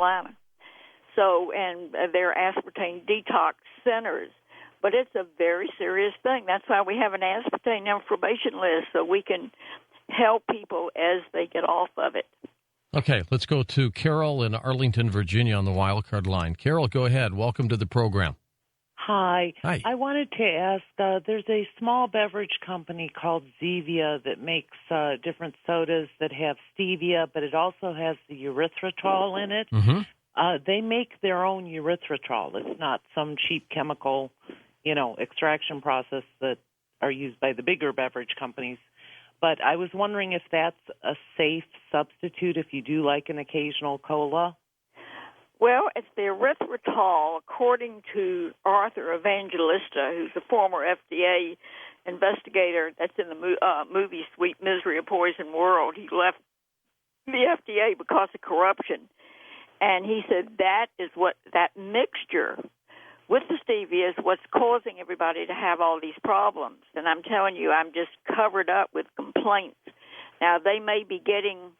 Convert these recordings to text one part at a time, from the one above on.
Carolina. So, and they're aspartame detox centers. But it's a very serious thing. That's why we have an aspartame information list, so we can help people as they get off of it. Okay, let's go to Carol in Arlington, Virginia on the wildcard line. Carol, go ahead. Welcome to the program. Hi. Hi. I wanted to ask, there's a small beverage company called Zevia that makes different sodas that have stevia, but it also has the erythritol in it. Mm-hmm. They make their own erythritol. It's not some cheap chemical, extraction process that are used by the bigger beverage companies. But I was wondering if that's a safe substitute if you do like an occasional cola. Well, it's the erythritol, according to Arthur Evangelista, who's a former FDA investigator that's in the movie Sweet Misery of Poison World. He left the FDA because of corruption. And he said that mixture with the stevia is what's causing everybody to have all these problems. And I'm telling you, I'm just covered up with complaints. Now, they may be getting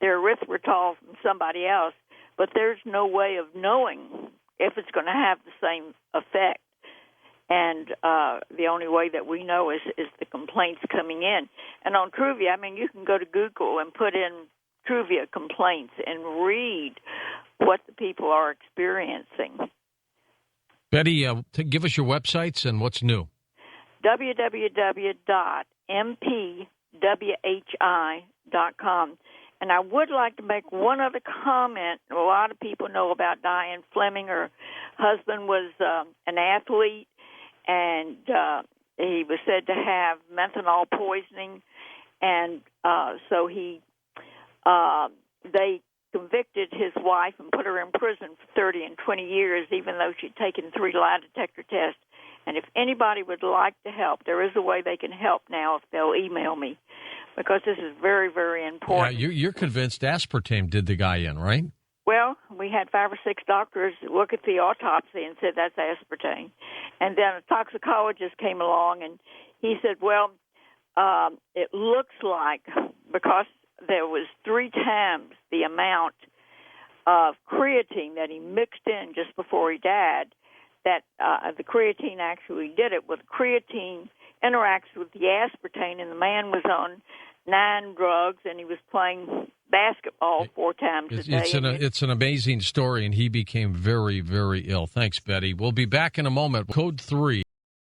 their erythritol from somebody else, but there's no way of knowing if it's going to have the same effect. And the only way that we know is the complaints coming in. And on Truvia, you can go to Google and put in Truvia complaints and read what the people are experiencing. Betty, give us your websites and what's new. www.mpwhi.com. And I would like to make one other comment. A lot of people know about Diane Fleming. Her husband was an athlete, and he was said to have methanol poisoning. And so they convicted his wife and put her in prison for 30 and 20 years, even though she'd taken 3 lie detector tests. And if anybody would like to help, there is a way they can help now if they'll email me, because this is very, very important. Yeah, you're convinced aspartame did the guy in, right? Well, we had 5 or 6 doctors look at the autopsy and said that's aspartame. And then a toxicologist came along, and he said, well, it looks like, because there was 3 times the amount of creatine that he mixed in just before he died, that the creatine actually did it. Well, the creatine interacts with the aspartame, and the man was on 9 drugs, and he was playing basketball 4 times a day. It's an amazing story, and he became very, very ill. Thanks, Betty. We'll be back in a moment. Code 3.